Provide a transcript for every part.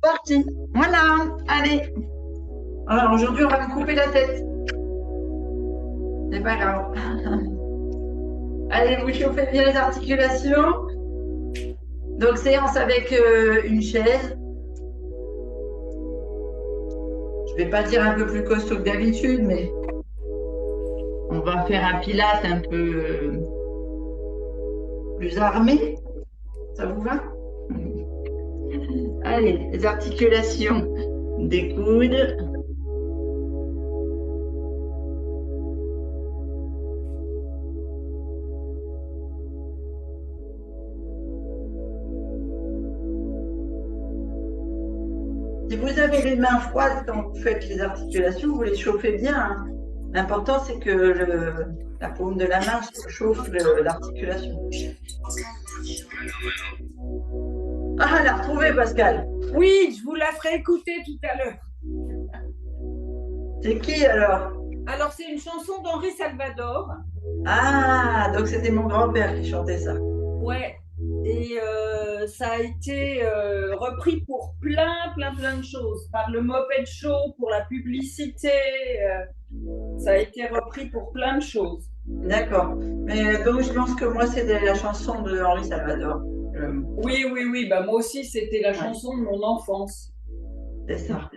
Parti. Voilà, allez. Alors aujourd'hui, on va me couper la tête. C'est pas grave. Allez, vous chauffez bien les articulations. Donc, séance avec une chaise. Je vais pas dire un peu plus costaud que d'habitude, mais on va faire un pilate un peu plus armé. Ça vous va? Allez, les articulations des coudes. Si vous avez les mains froides quand vous faites les articulations, vous les chauffez bien, hein. L'important, c'est que la paume de la main chauffe l'articulation. Ah, elle a retrouvé, Pascal. Oui, je vous la ferai écouter tout à l'heure. C'est qui alors? Alors, c'est une chanson d'Henri Salvador. Ah, donc c'était mon grand-père qui chantait ça. Ouais. Et ça a été repris pour plein de choses. Par le Moped Show, pour la publicité. Ça a été repris pour plein de choses. D'accord. Mais donc je pense que moi, c'était la chanson de Henri Salvador. Oui. Bah, moi aussi, c'était la Ouais, chanson de mon enfance. c'est ça.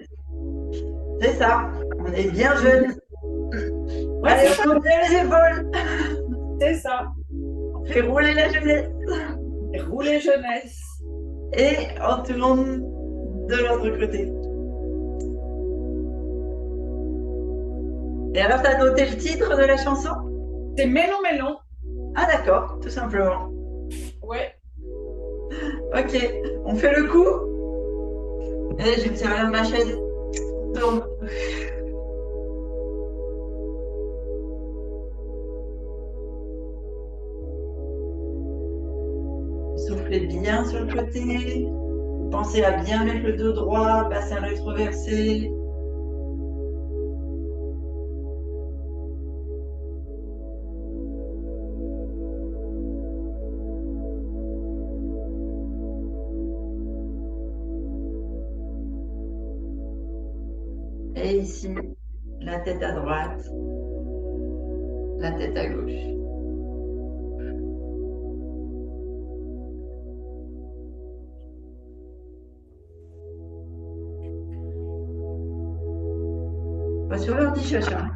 C'est ça. On est bien jeunes. Ouais, Allez, on monte bien les épaules. c'est ça. On fait rouler la jeunesse. Rouler jeunesse. Et on tourne de l'autre côté. Et alors, t'as noté le titre de la chanson? C'est Mélan Mélan. Ah, d'accord, tout simplement. Ouais. Ok, on fait le coup. Et je vais me servir de ma chaise. Tourne. Soufflez bien sur le côté. Pensez à bien mettre le dos droit, bassin rétroversé. Et ici, la tête à droite, la tête à gauche. Pas sur l'ordi, chacha.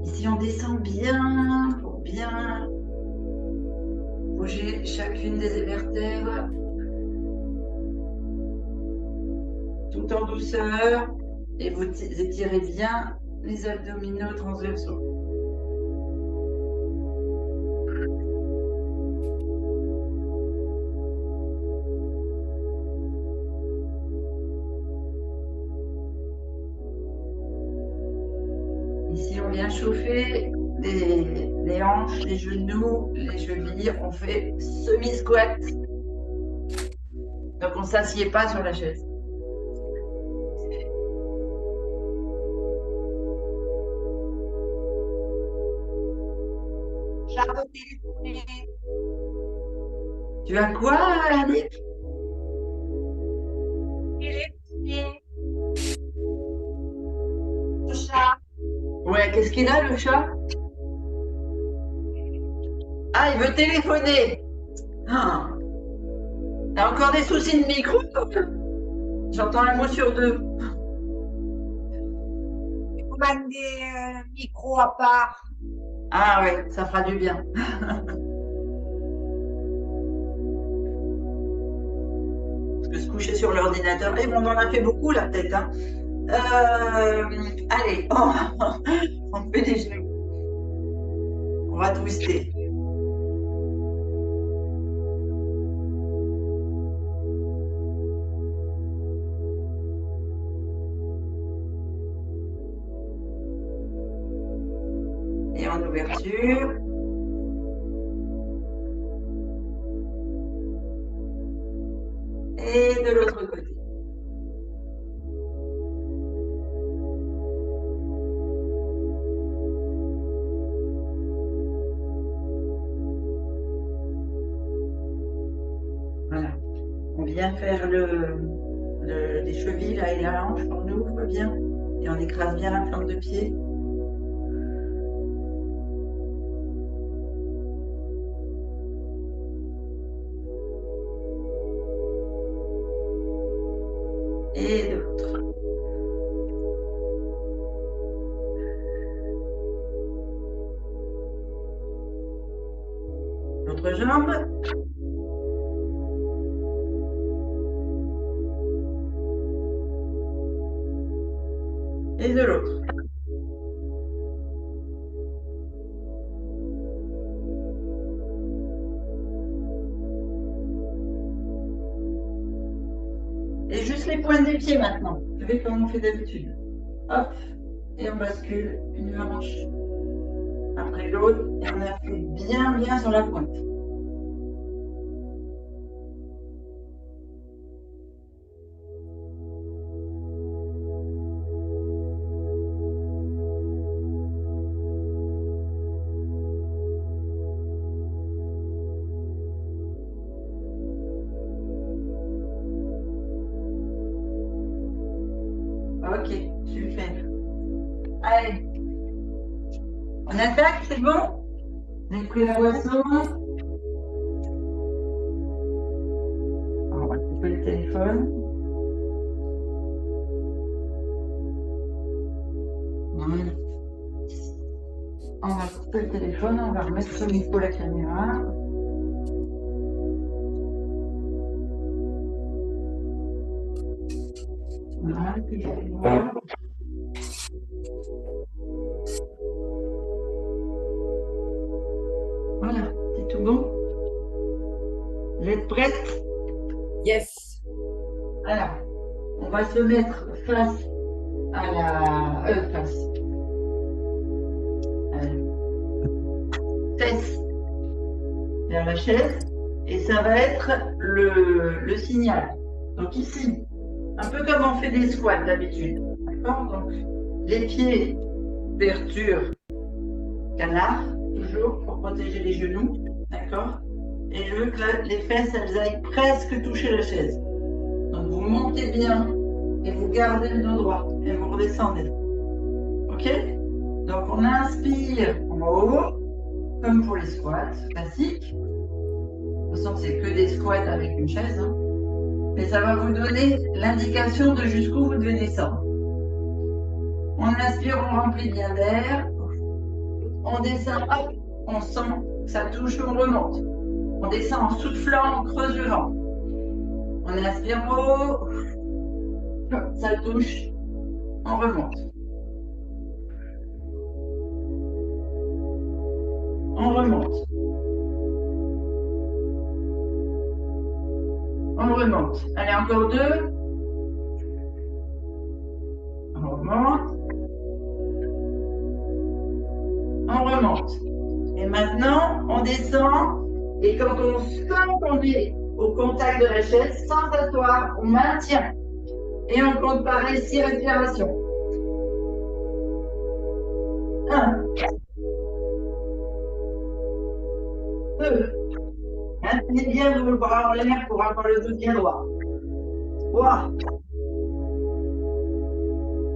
Ici, on descend bien pour bien bouger chacune des vertèbres, tout en douceur. Et vous étirez bien les abdominaux transversaux. Ici, on vient chauffer les hanches, les genoux, les chevilles. On fait semi-squat. Donc, on ne s'assied pas sur la chaise. Tu as quoi, Annick? Ouais, qu'est-ce qu'il a, le chat? Ah, il veut téléphoner. Ah, t'as encore des soucis de micro, toi? J'entends un mot sur deux. Demander micro à part. Ah ouais, ça fera du bien. Parce que se coucher sur l'ordinateur, et bon, on en a fait beaucoup là, peut-être, hein. Allez, on fait des genoux. On va twister. Et en ouverture. Et de l'autre côté. bien faire les chevilles là, et la hanche, on ouvre bien et on écrase bien la plante de pied. Et de l'autre. L'autre jambe. Et de l'autre. Et juste les pointes des pieds maintenant. Vous savez comme on fait d'habitude. Hop, et on bascule une hanche après l'autre et on appuie bien bien sur la pointe. Ok, super. Allez, on attaque, c'est bon? Vous avez pris la boisson? On va couper le téléphone. Voilà. On va couper le téléphone, on va remettre sur le micro la caméra. Voilà, puis je vais voir. Voilà, c'est tout bon. Vous êtes prête? Yes. Alors, on va se mettre face à la fesse vers la chaise et ça va être le signal. Donc ici, un peu comme on fait des squats d'habitude. D'accord? Donc les pieds, ouverture, canard, toujours pour protéger les genoux. D'accord? Et je veux que les fesses, elles aillent presque toucher la chaise. Donc vous montez bien et vous gardez le dos droit et vous redescendez. Ok? Donc on inspire en haut, comme pour les squats classiques. De toute façon, c'est que des squats avec une chaise. Hein. Mais ça va vous donner l'indication de jusqu'où vous devez descendre. On inspire, on remplit bien d'air. On descend, hop, on sent que ça touche, on remonte. On descend en soufflant, on creuse le ventre. On inspire haut, ça touche, on remonte. On remonte. On remonte. Allez, encore deux. On remonte. On remonte. Et maintenant, on descend. Et quand on sent qu'on est au contact de la chaise, sans s'asseoir, on maintient. Et on compte pareil 6 respirations. 1. 2. Maintenez bien vos bras en l'air pour avoir le dos bien droit. 3.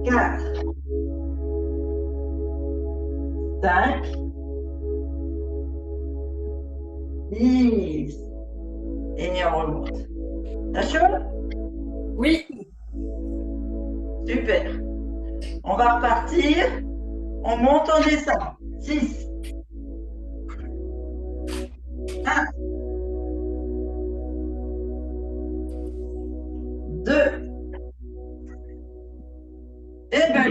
4. 5. 10. Et on remonte. T'as chaud? Oui. Super. On va repartir. On monte, on descend. 6. 1. 2. Et ben.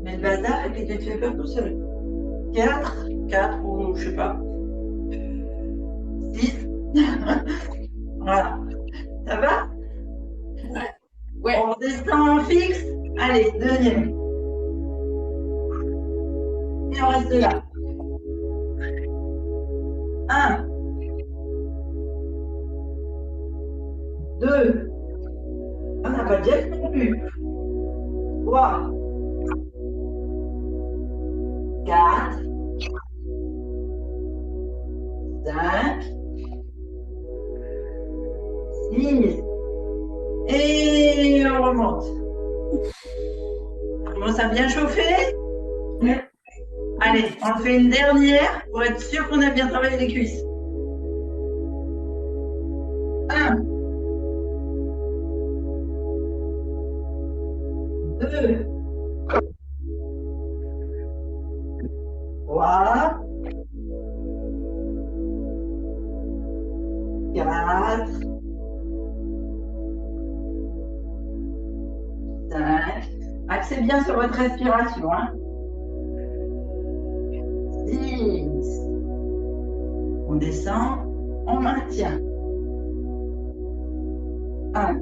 Mais le bazar, et puis tu te fais peur tout seul. 4 ou je sais pas. 6. Voilà. Ça va? Ouais. On redescend en fixe. Allez, deuxième. Et on reste là. 1. 2. On n'a pas déjà non plus. 3, 4, 5, 6. Et on remonte. On commence à bien chauffer. Allez, on fait une dernière pour être sûr qu'on a bien travaillé les cuisses. 1, 2, 3, 4, 5. Axez bien sur votre respiration. 6. On descend, on maintient. 1,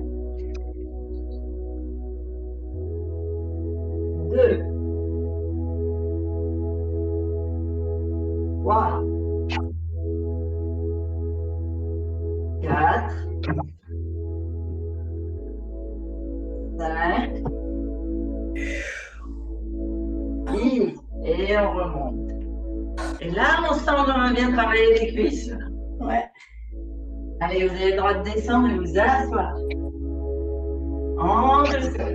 2, 3, 4, 5, 6, et on remonte. Et là, on sent qu'on a bien travaillé les cuisses. Ouais. Allez, vous avez le droit de descendre et vous asseoir. En douceur.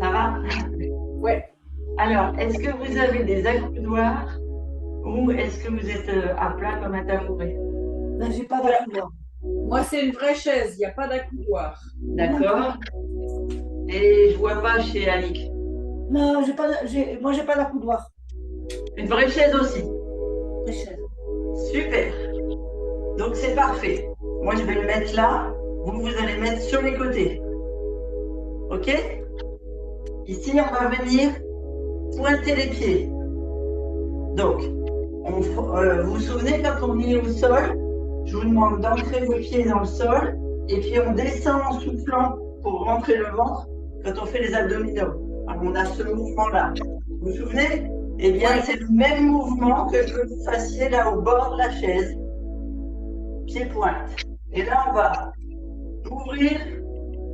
Ça va? Ouais. Alors, est-ce que vous avez des accoudoirs ou est-ce que vous êtes à plat comme un tabouret? Ben, j'ai pas d'accoudoir. Moi, c'est une vraie chaise, il n'y a pas d'accoudoir. D'accord? Et je vois pas chez Annick. Non, moi, j'ai pas d'accoudoir. Une vraie chaise aussi. Les chaises. Super. Donc c'est parfait. Moi je vais le mettre là. Vous allez mettre sur les côtés. Ok? Ici on va venir pointer les pieds. Donc, vous vous souvenez quand on est au sol, je vous demande d'entrer vos pieds dans le sol et puis on descend en soufflant pour rentrer le ventre quand on fait les abdominaux. Alors, on a ce mouvement-là. Vous vous souvenez? Eh bien, c'est le même mouvement que je veux que vous fassiez là au bord de la chaise. Pied-pointe. Et là, on va ouvrir,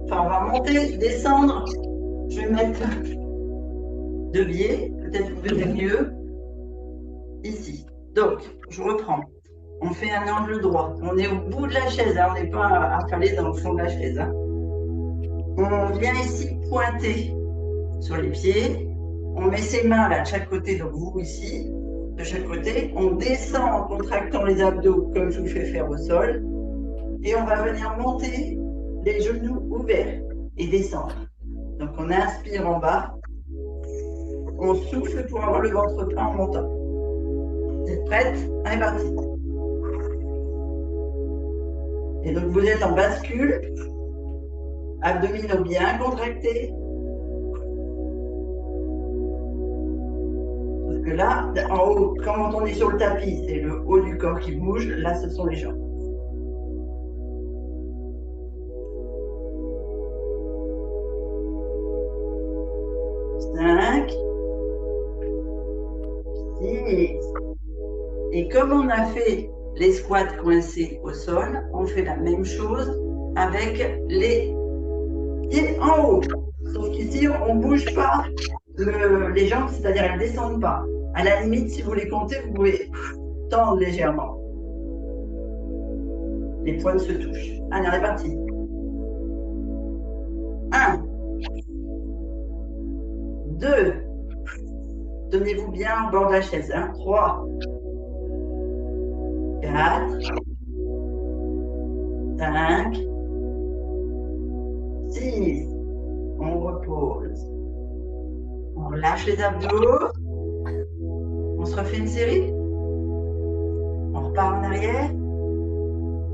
enfin, on va monter, descendre. Je vais mettre deux biais, peut-être vous verrez mieux. Ici. Donc, je reprends. On fait un angle droit. On est au bout de la chaise, hein. On n'est pas affalé dans le fond de la chaise. Hein. On vient ici pointer sur les pieds. On met ses mains là de chaque côté, donc vous ici, de chaque côté. On descend en contractant les abdos comme je vous fais faire au sol. Et on va venir monter les genoux ouverts et descendre. Donc on inspire en bas. On souffle pour avoir le ventre plein en montant. Vous êtes prête? Allez, parti. Et donc vous êtes en bascule. Abdominaux bien contractés. Parce que là, en haut, quand on est sur le tapis, c'est le haut du corps qui bouge. Là, ce sont les jambes. Cinq. 6. Et comme on a fait les squats coincés au sol, on fait la même chose avec les pieds en haut. Sauf qu'ici, on ne bouge pas les jambes, c'est-à-dire elles ne descendent pas. À la limite, si vous les comptez, vous pouvez tendre légèrement. Les poings se touchent. Allez, on est parti. 1. 2. Tenez-vous bien au bord de la chaise. 3. 4. 5. 6. On repose. On lâche les abdos. On se refait une série. On repart en arrière.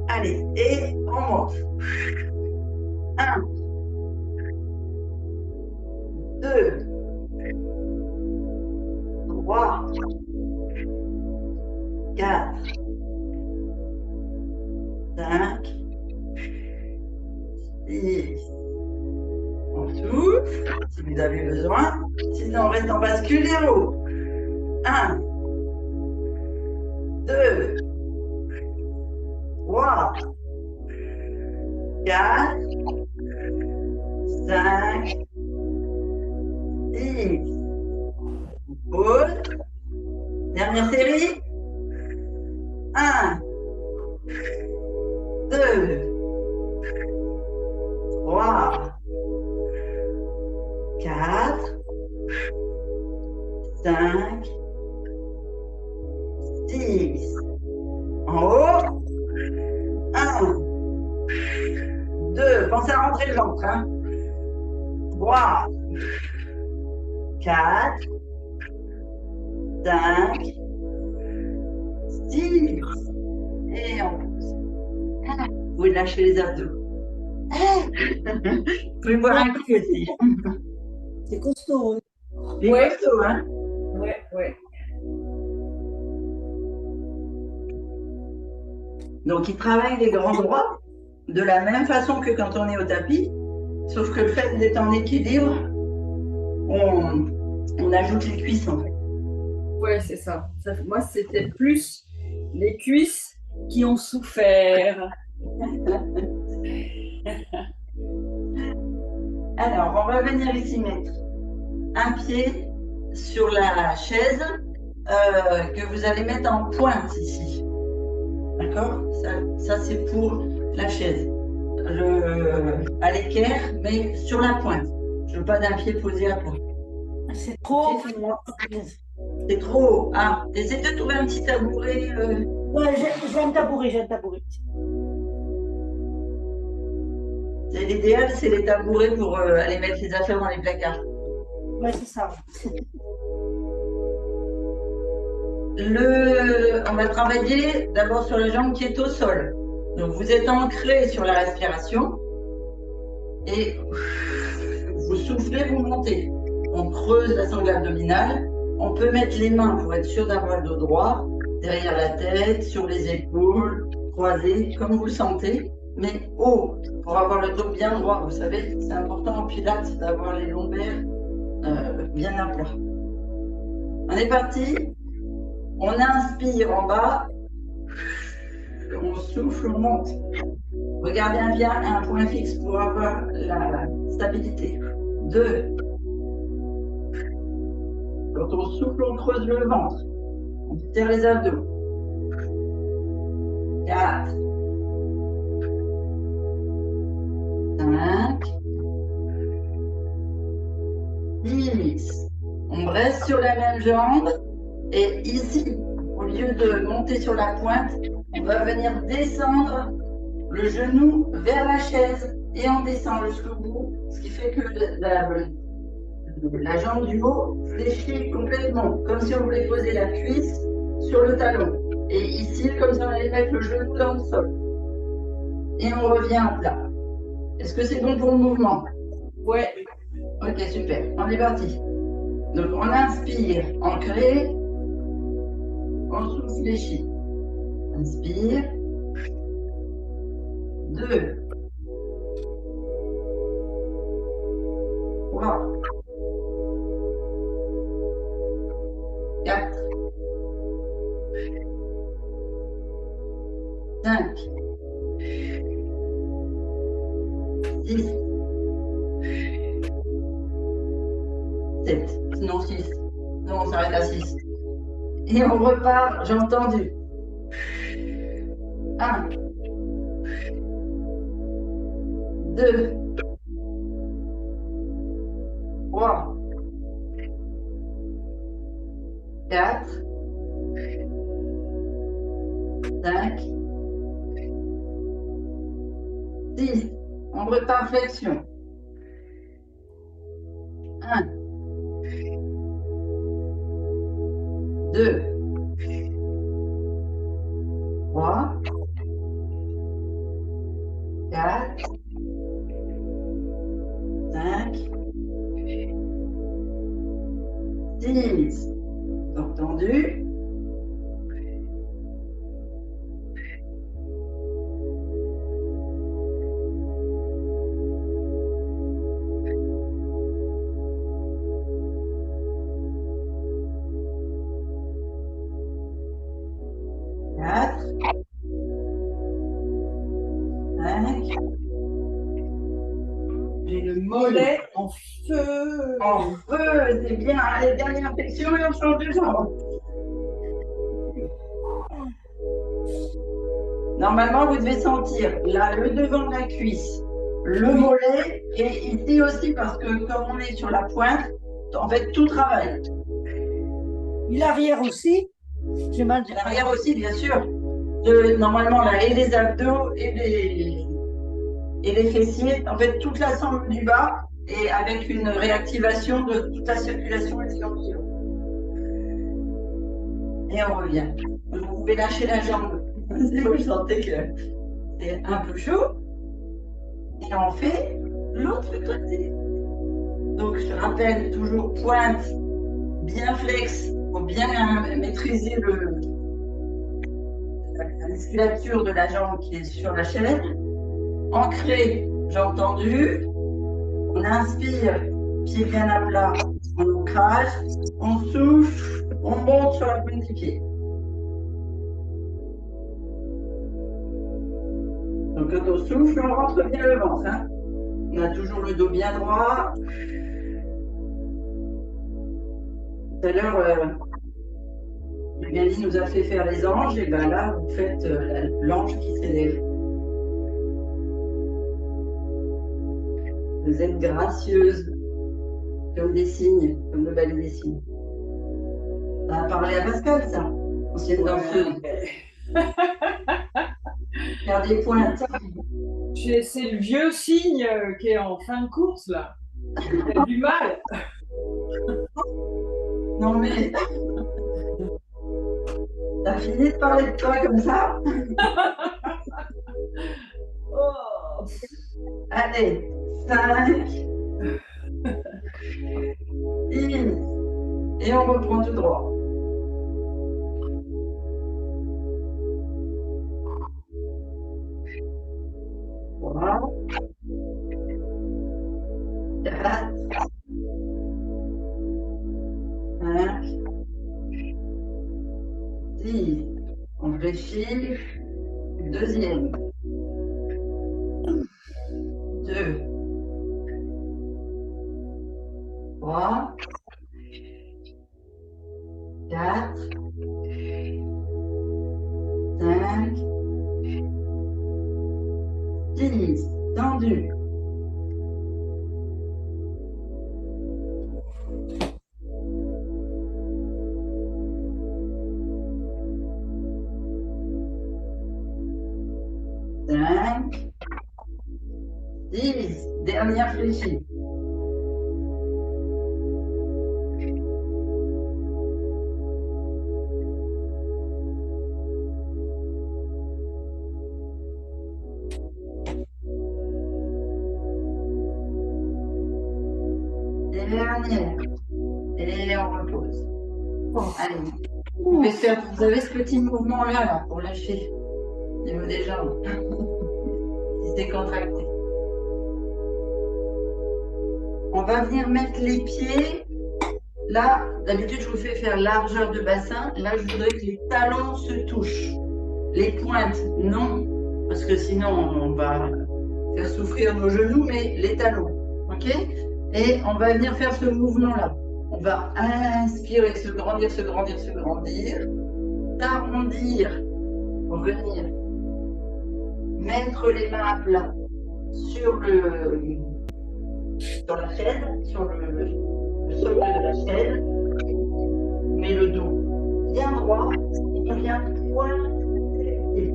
Allez, et on monte. 1. 2. 3. 4. 5. 6. On souffle, si vous avez besoin. Sinon, on reste en bascule et en haut. 1. 2. 3. 4. 5, 6. Pause. Dernière série. 1, 2, 3, 4, 5, 6. En haut. 1, 2. Pensez à rentrer le ventre. 3, 4, 5, 6. Et on pousse. Vous lâchez les abdos. Vous pouvez boire un coup aussi. C'est costaud. C'est costaud, hein? Ouais, ouais. Donc, il travaille les grands droits de la même façon que quand on est au tapis, sauf que le fait d'être en équilibre, on ajoute les cuisses en fait. Ouais, c'est ça. Moi, c'était plus les cuisses qui ont souffert. Alors, on va venir ici mettre un pied sur la chaise que vous allez mettre en pointe ici. D'accord? Ça c'est pour la chaise. À l'équerre, mais sur la pointe. Je ne veux pas d'un pied posé à plat. C'est trop pour moi. C'est trop haut. Ah, essaie de trouver un petit tabouret. Ouais, j'ai un tabouret, j'ai un tabouret. C'est l'idéal, c'est les tabourets pour aller mettre les affaires dans les placards. Ouais, c'est ça. On va travailler d'abord sur la jambe qui est au sol. Donc vous êtes ancré sur la respiration et vous soufflez, vous montez. On creuse la sangle abdominale. On peut mettre les mains pour être sûr d'avoir le dos droit, derrière la tête, sur les épaules, croisées, comme vous le sentez, mais haut, pour avoir le dos bien droit. Vous savez, c'est important en pilates d'avoir les lombaires bien à plat. On est parti. On inspire en bas. On souffle, on monte. Regardez bien un point fixe pour avoir la stabilité. 2. Quand on souffle, on creuse le ventre. On serre les abdos. 4. 5. 6. On reste sur la même jambe. Et ici, au lieu de monter sur la pointe, on va venir descendre le genou vers la chaise et on descend jusqu'au bout, ce qui fait que la jambe du haut fléchit complètement, comme si on voulait poser la cuisse sur le talon. Et ici, comme si on allait mettre le genou dans le sol. Et on revient à plat. Est-ce que c'est bon pour le mouvement? Ouais. Ok, super. On est parti. Donc, on inspire, ancré. On souffle, fléchit. Inspire. 2. 3. 4. 5. 6. 7. Sinon 6. Non, on s'arrête à 6. Et on repart, j'ai entendu. 1. 2. 3. 4. 5. 6. On repart flexion. 1. 2. 3. 4. 5. 6. Entendu. 4. 5. J'ai le Mollet en feu. En feu, c'est bien. Allez, dernière flexion et on change de jambe. Normalement, vous devez sentir là le devant de la cuisse, le mollet et ici aussi parce que comme on est sur la pointe, en fait tout travaille. Et l'arrière aussi. J'ai mal. L'arrière aussi, bien sûr. Normalement, là, et les abdos et les fessiers, en fait toute l'ensemble du bas et avec une réactivation de toute la circulation et des ganglions. Et on revient. Vous pouvez lâcher la jambe si vous sentez que c'est un peu chaud. Et on fait l'autre côté. Donc, je rappelle toujours pointe, bien flex, pour bien maîtriser la musculature de la jambe qui est sur la chaîne. Ancré, jambe tendue. On inspire, pied bien à plat, en ancrage. On souffle, on monte sur la pointe des pieds. Donc, quand on souffle, on rentre bien le ventre. Hein. On a toujours le dos bien droit. Tout à l'heure, Magali nous a fait faire les anges. Et bien là, vous faites l'ange qui s'élève. Vous êtes gracieuse, comme des cygnes, comme le ballet des cygnes. Ça a parlé à Pascal, ça, ancienne danseuse. Faire des pointes. C'est le vieux cygne qui est en fin de course, là. Il a du mal. Non, mais. T'as fini de parler de toi comme ça? Oh. Allez, 5, 6, et on reprend tout droit. Voilà. 4, 5, 6. On fléchit. Deuxième. 2, 3, 4, 5, 6. Tendu. Cinq, 6. Dernière fléchie. Dernière. Et on repose. Bon, allez. Vous avez ce petit mouvement-là là, pour lâcher au niveau des jambes. Si c'est contracté. On va venir mettre les pieds. Là, d'habitude, je vous fais faire largeur de bassin. Là, je voudrais que les talons se touchent. Les pointes, non, parce que sinon, on va faire souffrir nos genoux, mais les talons. OK? Et on va venir faire ce mouvement-là. On va inspirer, se grandir, se grandir, se grandir. S'arrondir. Revenir. Mettre les mains à plat sur la chaîne, sur le socle de la chaîne. Mais le dos bien droit et bien pointé.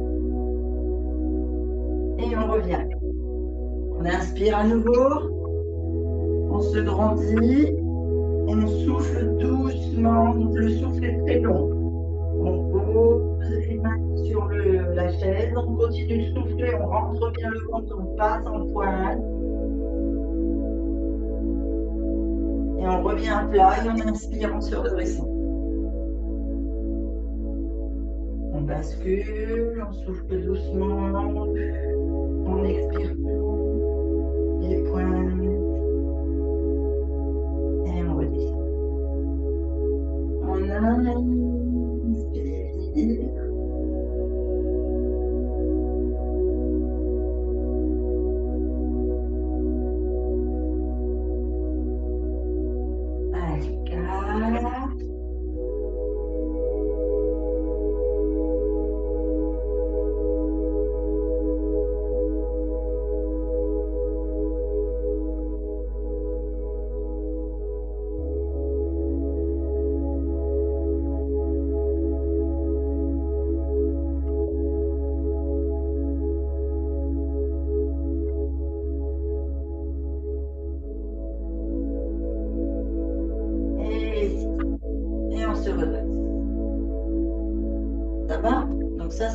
Et on revient. On inspire à nouveau. On se grandit. On souffle doucement. Le souffle est très long. On pose les mains sur la chaise. On continue de souffler. On rentre bien le ventre. On passe en pointe. Et on revient à plat. Et on inspire en se redressant. On bascule. On souffle doucement. On expire les pointes. Et on redescend. On inspire.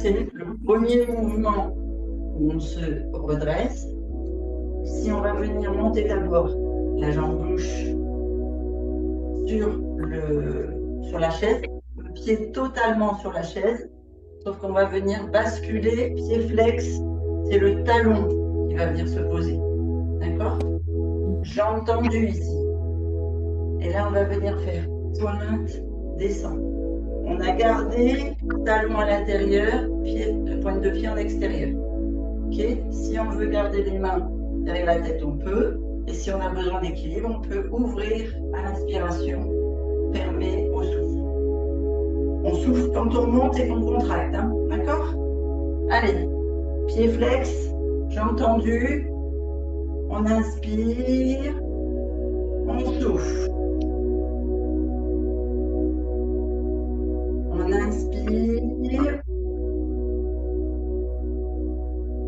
c'est le premier mouvement où on se redresse. Ici, on va venir monter d'abord la jambe gauche sur la chaise, le pied totalement sur la chaise, sauf qu'on va venir basculer, pied flex, c'est le talon qui va venir se poser. D'accord? Jambe tendue ici. Et là, on va venir faire pointe, descend. On a gardé talon à l'intérieur, pointe de pied en extérieur. Okay? Si on veut garder les mains derrière la tête, on peut. Et si on a besoin d'équilibre, on peut ouvrir à l'inspiration, fermer au souffle. On souffle quand on monte et qu'on contracte. Hein? D'accord? Allez, pied flex, jambes tendues. On inspire, on souffle. On inspire,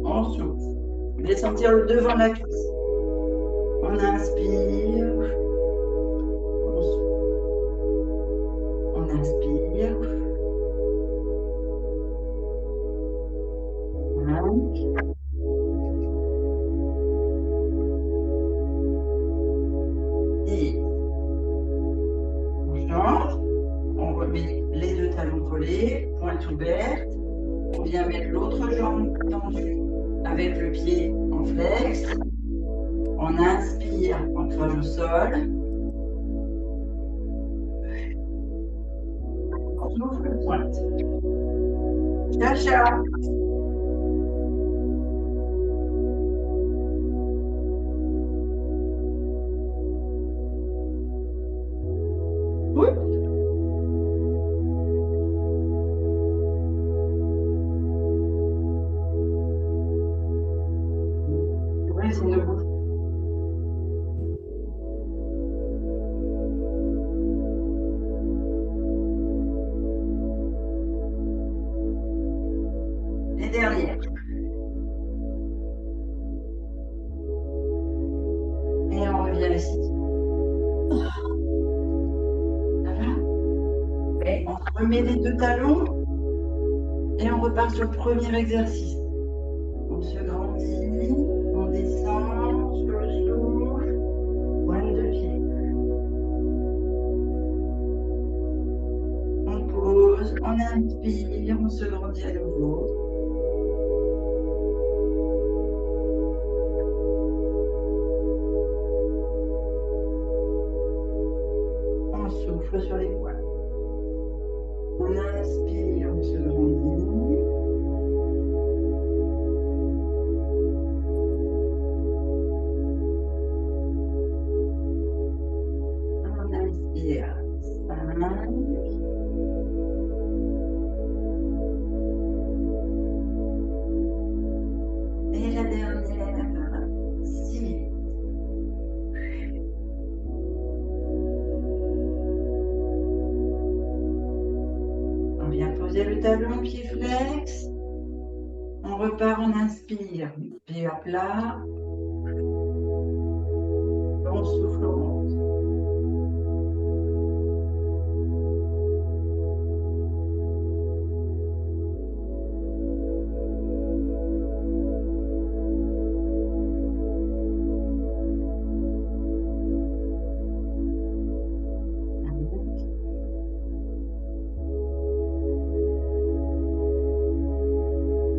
on souffle. Vous allez sentir le devant de la cuisse. On inspire, on souffle. On inspire. 5. 10. On change. On remet les deux talons collés, pointe ouverte. On vient mettre l'autre jambe tendue avec le pied en flex. On inspire, ancrage au sol. On souffle, pointe. Cha-cha. Oui. Oui, c'est debout. Les dernières. Et on revient ici. Ça va? Et on remet les deux talons et on repart sur le premier exercice. On se grandit, on descend sur le souffle, pointe de pied. On pose, on inspire, on se grandit à nouveau. On souffle sur les poings. On inspire, on se grandit. On inspire. 5. Et la dernière. 6. On vient poser le talon, pied flex. On repart, on inspire. Pied à plat. On souffle, on monte.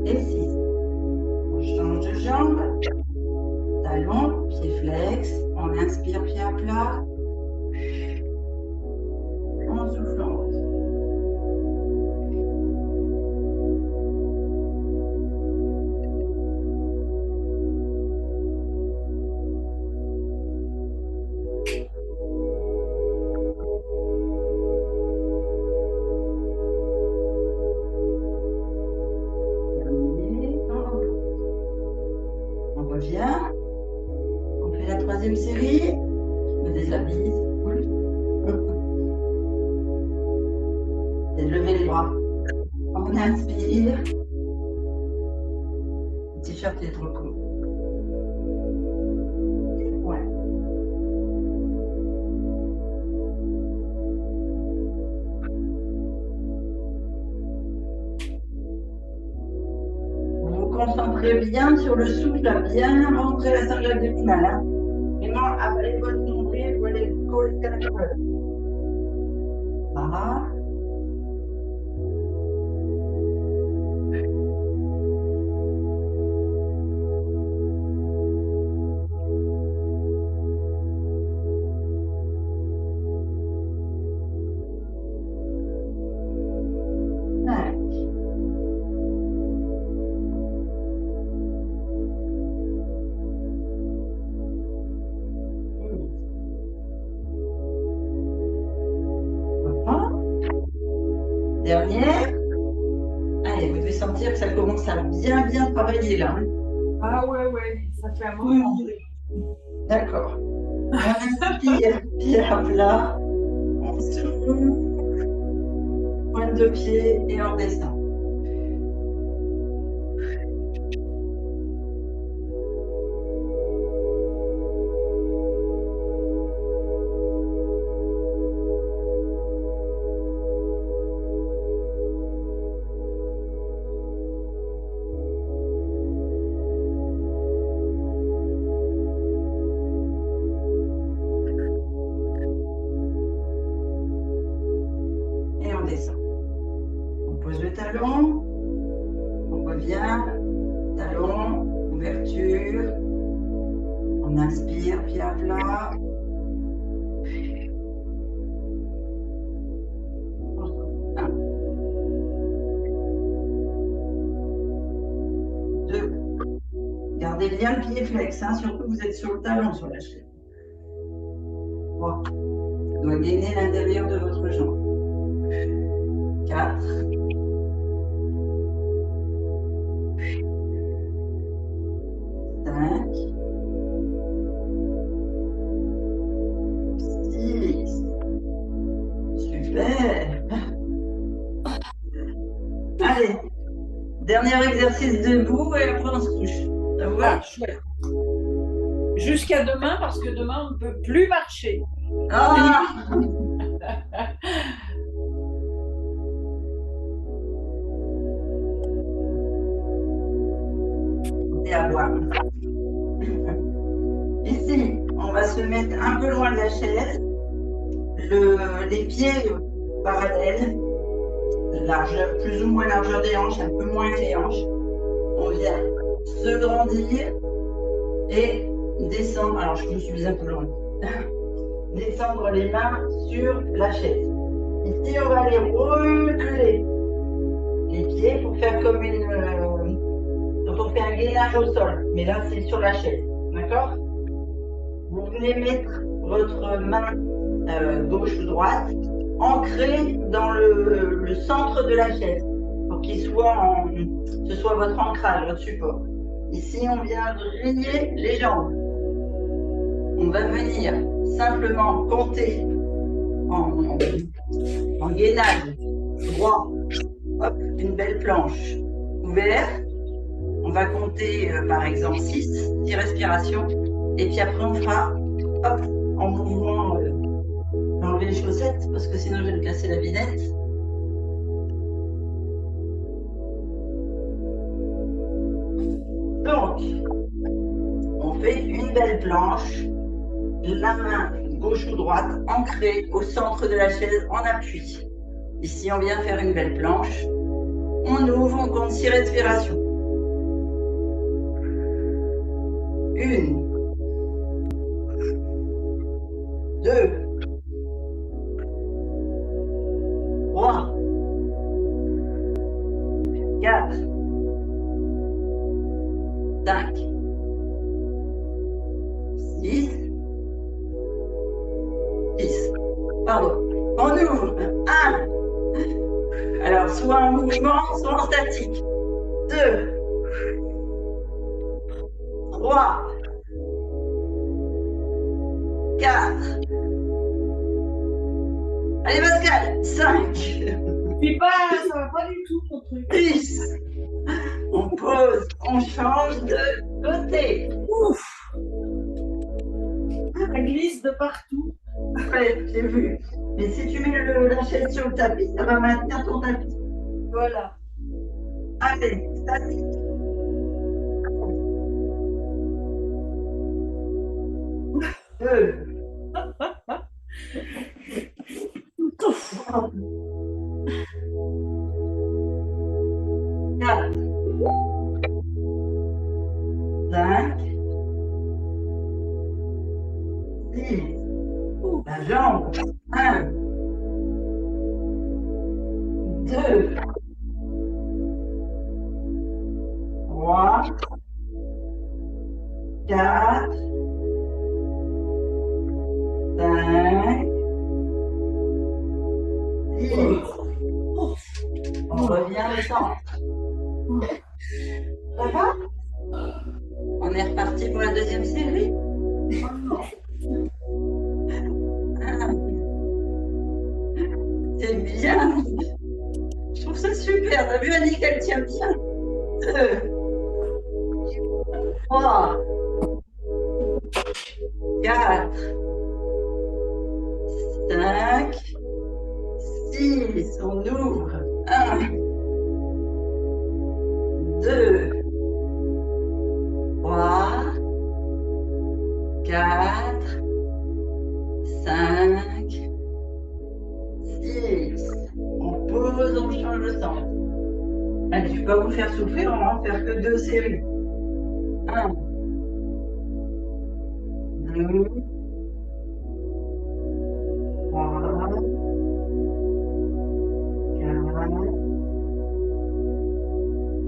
Et 6. On change de jambe. Talon, pied flex. On inspire, pied à plat. On souffle, on monte. Terminé. On revient. On fait la troisième série. Je me déshabille. Et lever les bras. On inspire. Le t-shirt est trop court. Ouais. garde bien sur le souffle, à bien rentrer la cercle abdominale. Hein. Vraiment, avalez votre nombril, vous allez le coller jusqu'à la colonne. Voilà. Dernière. Allez, vous devez sentir que ça commence à bien travailler là. Hein. Ah ouais, ça fait un moment. D'accord. On inspire, pied à plat. On s'ouvre. Pointe de pied et on descend. Et on descend. On pose le talon. On revient. Talon, ouverture. On inspire, pied à plat. Un. Deux. Gardez bien le pied flex, hein, surtout vous êtes sur le talon sur la chaise. 3. Vous doit gainer l'intérieur de votre jambe. 4. 5. 6. Super. Allez, dernier exercice debout et après on se couche. Ça vous va? Chouette. Jusqu'à demain, parce que demain, on ne peut plus marcher. Ah! Et à boire. Ici, on va se mettre un peu loin de la chaise, les pieds parallèles, largeur, plus ou moins largeur des hanches, un peu moins que les hanches. On vient se grandir et descendre. Alors, je me suis mise un peu loin. Descendre les mains sur la chaise. Ici, on va aller reculer les pieds pour faire comme une. Quand on fait un gainage au sol, mais là, c'est sur la chaise. D'accord? Vous venez mettre votre main gauche ou droite ancrée dans le centre de la chaise pour qu'il soit ce soit votre ancrage, votre support. Ici, on vient griller les jambes. On va venir simplement compter en gainage droit. Hop, une belle planche ouverte. On va compter par exemple 6 respirations. Et puis après, on fera hop, en mouvement enlever les chaussettes parce que sinon je vais me casser la binette. Donc, on fait une belle planche, la main gauche ou droite ancrée au centre de la chaise en appui. Ici, on vient faire une belle planche. On ouvre, on compte 6 respirations. 1, 2, 3, 4, 5, 6, pardon, on ouvre, 1, alors soit en mouvement, soit en statique, 2, 3, 4, allez Pascal, 5, Puis pas, ça va pas du tout ton truc. 10, on pose, on change de côté. Ouf! Ça glisse de partout. Ouais, j'ai vu. Mais si tu mets la chaise sur le tapis, ça va maintenir ton tapis. Voilà. Allez, statique. 2, 4, 5, 6, la jambe, 1, 2, 3, 4, 5, 6. On revient au centre. Ça va? On est reparti pour la deuxième série. Ah, c'est bien. Je trouve ça super. T'as vu, Annie, qu'elle tient bien. 2, 3, 4, 5, 6. On ouvre. 1, 2, 3, 4, 5, 6. On pose, on change le sens. Allez, je ne vais pas vous faire souffrir, on va en faire que 2 séries. 1, 2, 3, 4,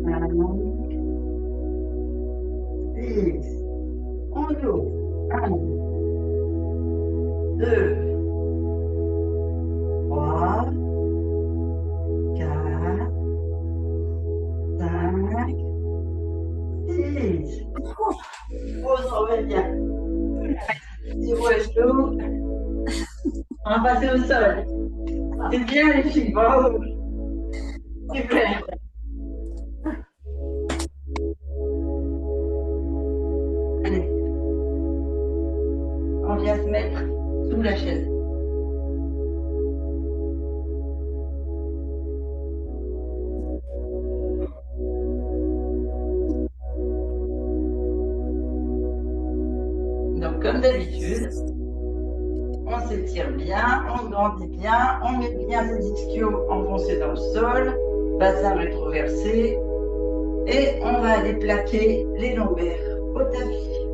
5, 6. On ouvre. 1, 2, 3, 4, 5, 6. Pose, on revient. Tire au genou. On va passer au sol. C'est bien les filles, bravo. Super. Allez. On vient se mettre sous la chaise. Donc, comme d'habitude, on s'étire bien, on grandit bien, on met bien les ischios enfoncés dans le sol, bassin rétroversé, et on va aller plaquer les lombaires au tapis.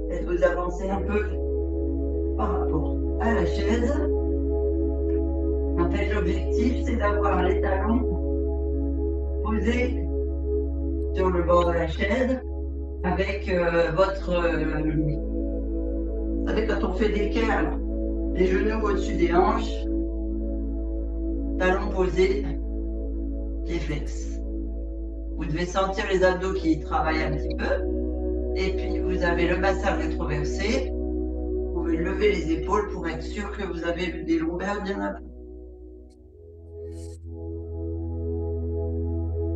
Faites-vous avancer un peu par rapport à la chaise. En fait, l'objectif, c'est d'avoir les talons posés sur le bord de la chaise avec vous savez, quand on fait des curls, les genoux au-dessus des hanches, talons posés, pieds flex. Vous devez sentir les abdos qui travaillent un petit peu. Et puis, vous avez le bassin rétroversé. Vous pouvez lever les épaules pour être sûr que vous avez des lombaires bien à plat.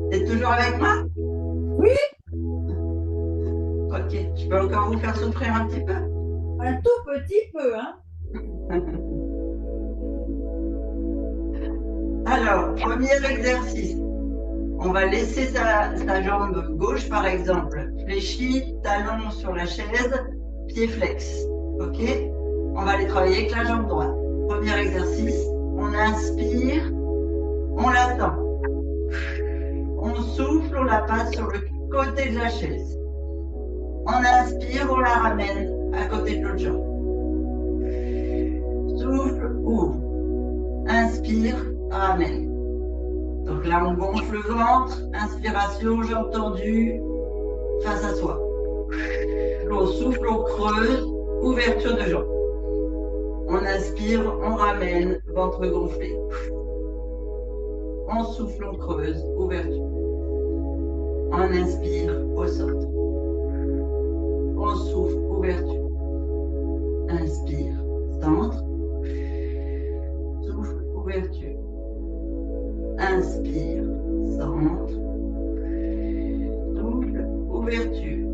Vous êtes toujours avec moi? Oui. Ok, je peux encore vous faire souffrir un petit peu? Un tout petit peu, hein. Alors, premier exercice. On va laisser sa jambe gauche, par exemple, fléchie, talon sur la chaise, pied flex. Ok? On va aller travailler avec la jambe droite. Premier exercice. On inspire, on la tend. On souffle, on la passe sur le côté de la chaise. On inspire, on la ramène à côté de l'autre jambe. Souffle, ouvre. Inspire, ramène. Donc là, on gonfle le ventre. Inspiration, jambes tendues, face à soi. On souffle, on creuse, ouverture de jambes. On inspire, on ramène, ventre gonflé. On souffle, on creuse, ouverture. On inspire, au centre. On souffle, ouverture. Inspire, centre. Souffle, ouverture. Inspire, centre. Souffle, ouverture.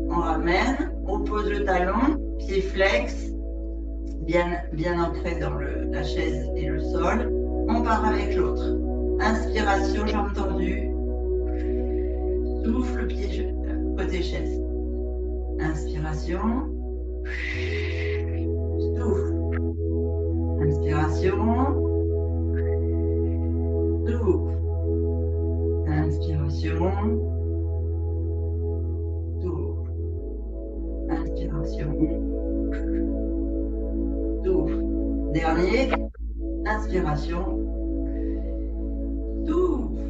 On ramène, on pose le talon, pied flex, bien ancré dans la chaise et le sol. On part avec l'autre. Inspiration, jambes tendues. Souffle, pied côté chaise. Inspiration. Souffle. Inspiration. Souffle. Inspiration. Souffle. Inspiration. Souffle. Dernier. Inspiration. Souffle.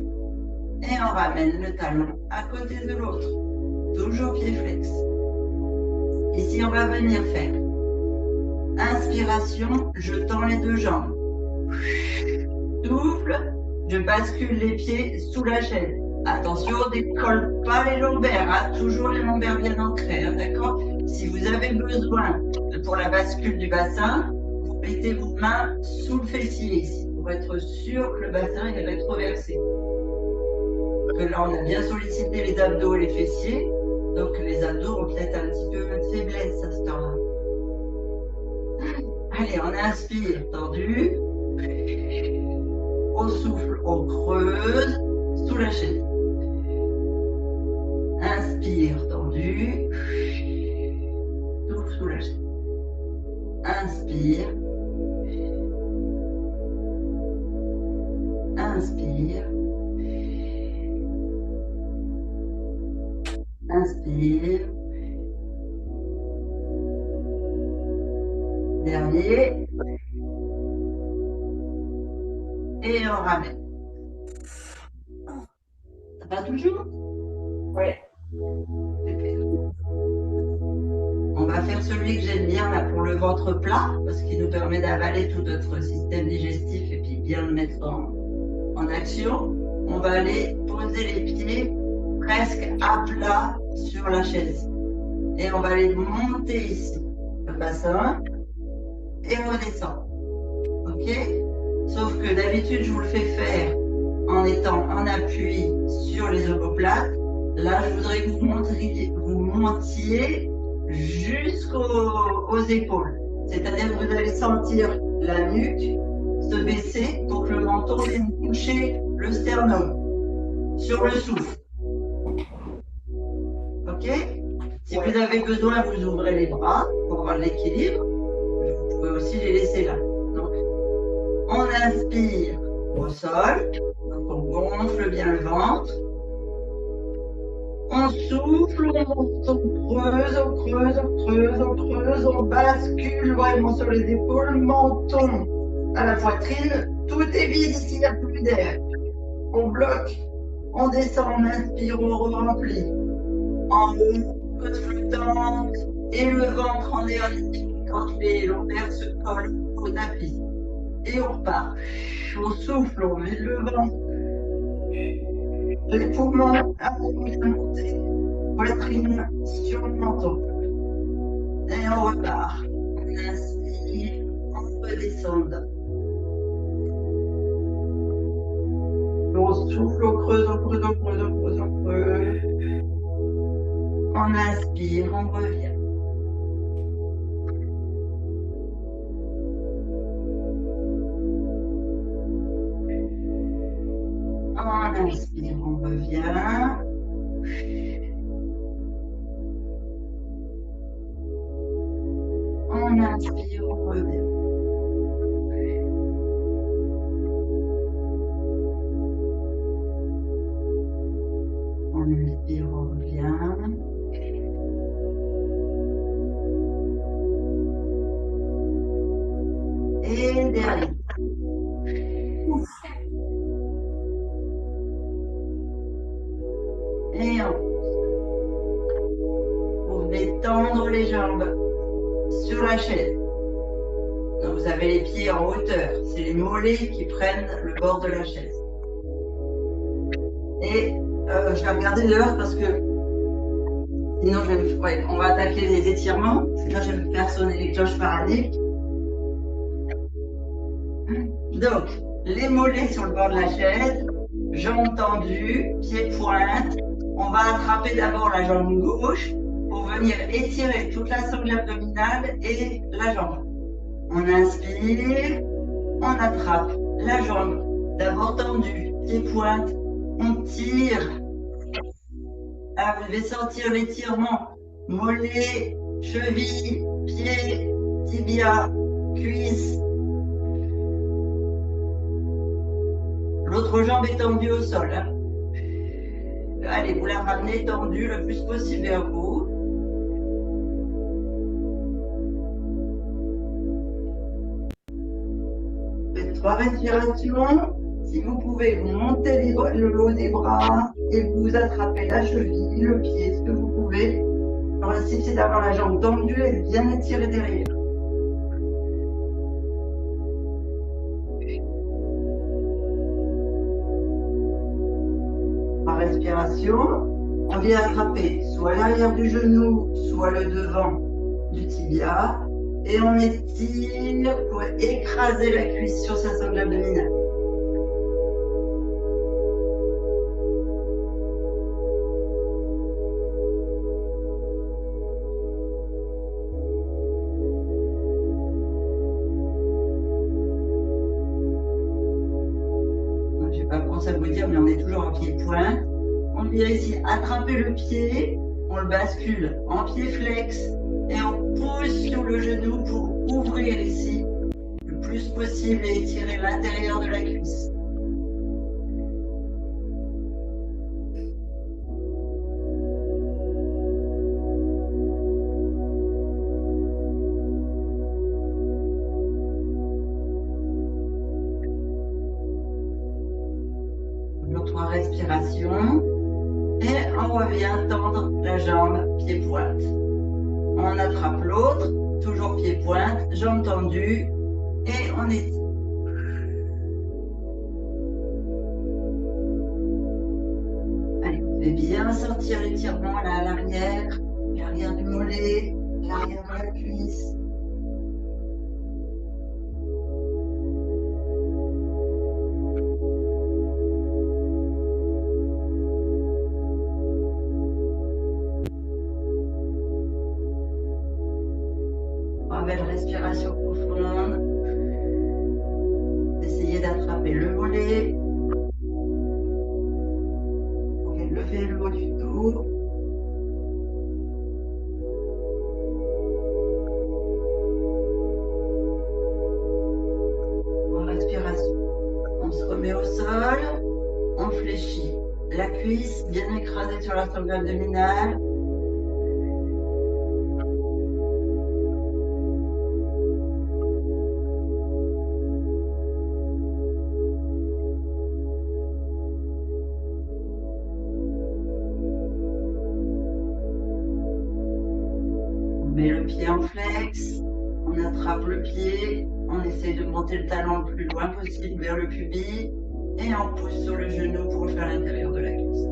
Et on ramène le talon à côté de l'autre. Toujours pied flex. Ici, on va venir faire inspiration, je tends les deux jambes. Souffle, je bascule les pieds sous la chaise. Attention, on ne décolle pas les lombaires, hein, toujours les lombaires bien ancrés, hein, d'accord? Si vous avez besoin pour la bascule du bassin, vous mettez vos mains sous le fessier ici pour être sûr que le bassin est rétroversé. Que là, on a bien sollicité les abdos et les fessiers, donc les abdos ont peut-être un petit peu de faiblesse à ce temps-là. Allez, on inspire, tendu. Au souffle, on creuse sous la chaise. Inspire, tendu. Souffle sous la chaise. Inspire. Inspire. Inspire. Dernier. Et on ramène. Ça va toujours? Oui. On va faire celui que j'aime bien là pour le ventre plat, parce qu'il nous permet d'avaler tout notre système digestif et puis bien le mettre en action. On va aller poser les pieds presque à plat sur la chaise. Et on va les monter ici, le bassin, et on redescend. Ok? Sauf que d'habitude, je vous le fais faire en étant en appui sur les omoplates. Là, je voudrais que vous montiez jusqu'aux épaules. C'est-à-dire que vous allez sentir la nuque se baisser pour que le menton vienne toucher le sternum sur le souffle. Ok? Si vous avez besoin, vous ouvrez les bras pour avoir l'équilibre. Vous pouvez aussi les laisser là. Donc, on inspire au sol. Donc, on gonfle bien le ventre. On souffle, on creuse, on creuse, on creuse, on creuse, on bascule vraiment sur les épaules, menton à la poitrine. Tout est vide ici, il n'y a plus d'air. On bloque, on descend, on inspire, on remplit. En haut, côte flottante et le ventre en néolithique quand les lombaires se collent au tapis. Et on repart. On souffle, on vide le ventre. Les poumons à monter, poitrine sur le menton. Et on repart. On inspire, on redescend. On souffle, on creuse, on creuse, on creuse, on creuse, on creuse. On inspire, on revient. On inspire, on revient. On inspire, on revient. On inspire, on revient. Et derrière. Et on pousse. Vous venez tendre les jambes sur la chaise. Donc vous avez les pieds en hauteur. C'est les mollets qui prennent le bord de la chaise. Et je vais regarder l'heure parce que sinon on va attaquer les étirements. Sinon je vais me faire sonner les cloches paradiques. Donc, les mollets sur le bord de la chaise, jambes tendues, pieds pointe. On va attraper d'abord la jambe gauche pour venir étirer toute la sangle abdominale et la jambe. On inspire, on attrape la jambe, d'abord tendue, pieds pointe, on tire. Ah, vous devez sentir l'étirement mollet, cheville, pied, tibia, cuisse. L'autre jambe est tendue au sol. Hein. Allez, vous la ramenez tendue le plus possible vers vous. Faites 3 respirations. Si vous pouvez, vous montez le haut des bras et vous attrapez la cheville, le pied, ce que vous pouvez. Le principe, c'est d'avoir la jambe tendue et bien étirée derrière. Par respiration, on vient attraper soit l'arrière du genou, soit le devant du tibia. Et on étire pour écraser la cuisse sur sa sangle abdominale. Je ne sais pas comment ça vous dire, mais on est toujours en pied-point. On vient ici attraper le pied, on le bascule en pied flex et on pousse sur le genou pour ouvrir ici le plus possible et étirer l'intérieur de la cuisse. Toujours 3 respirations. Et on revient tendre la jambe pied-pointe. On attrape l'autre, toujours pied-pointe, jambe tendue, et on étire. Allez, vous devez bien sentir l'étirement là à l'arrière du mollet, l'arrière de la cuisse. Belle respiration profonde. Essayez d'attraper le mollet. Vous pouvez lever le haut du dos. En respiration. On se remet au sol. On fléchit. La cuisse bien écrasée sur la sangle abdominale. On met le pied en flex, on attrape le pied, on essaie de monter le talon le plus loin possible vers le pubis et on pousse sur le genou pour faire l'intérieur de la cuisse.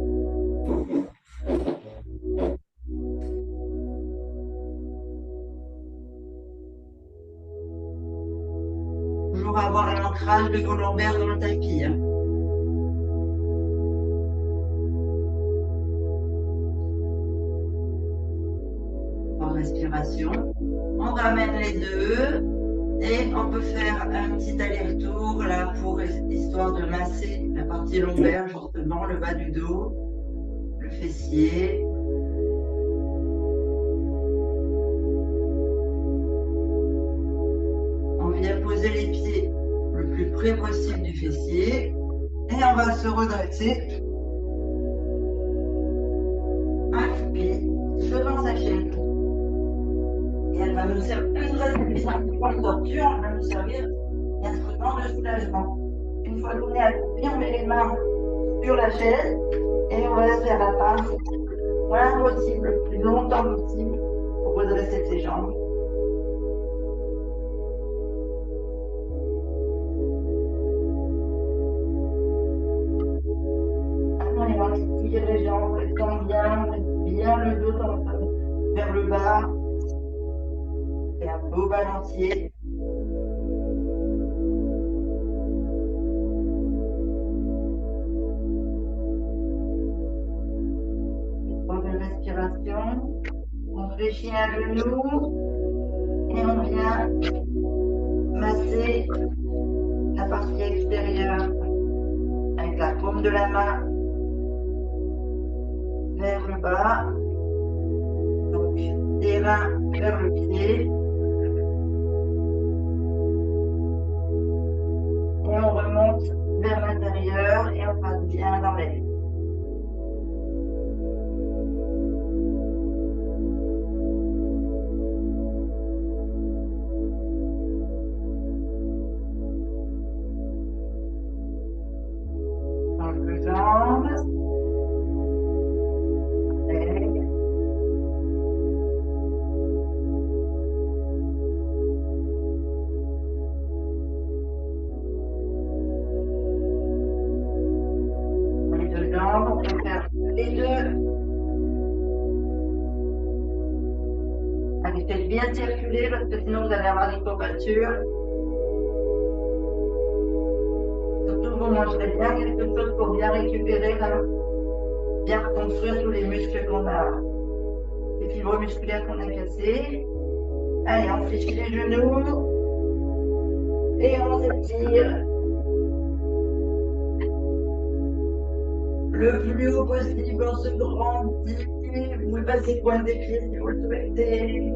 Toujours avoir l'ancrage de vos lombaires dans le tapis. Hein. Respiration. On ramène les deux et on peut faire un petit aller-retour là pour histoire de masser la partie lombaire, justement le bas du dos, le fessier. On vient poser les pieds le plus près possible du fessier et on va se redresser. Accroupi devant sa chaîne. Elle va nous servir une torture, elle va nous servir d'instrument de soulagement. Une fois qu'on est accroupi, on met les mains sur la chaise et on va se faire la passe le moins possible, le plus longtemps possible pour redresser ses jambes. Maintenant, on étire les jambes, on tend bien le dos vers le bas. Et un beau balancier. Une respiration. On fléchit un genou et on vient masser la partie extérieure avec la paume de la main vers le bas. Donc, main vers le pied. Et on remonte vers l'intérieur et on passe bien dans l'air. Dans les jambes. Les deux jambes, on peut faire les deux. Allez, faites bien circuler parce que sinon vous allez avoir des courbatures. Surtout, vous mangerez bien quelque chose pour bien récupérer, là, bien reconstruire tous les muscles qu'on a, les fibres musculaires qu'on a cassées. Allez, on fléchit les genoux et on s'étire le plus haut possible, on se grandit. Vous pouvez passer le point des pieds si vous le souhaitez.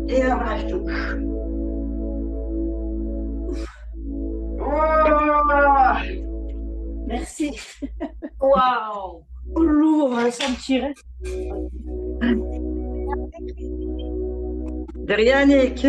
Et on lâche tout. Merci. Waouh! Lourd, ça me tirait. De rien, Nick.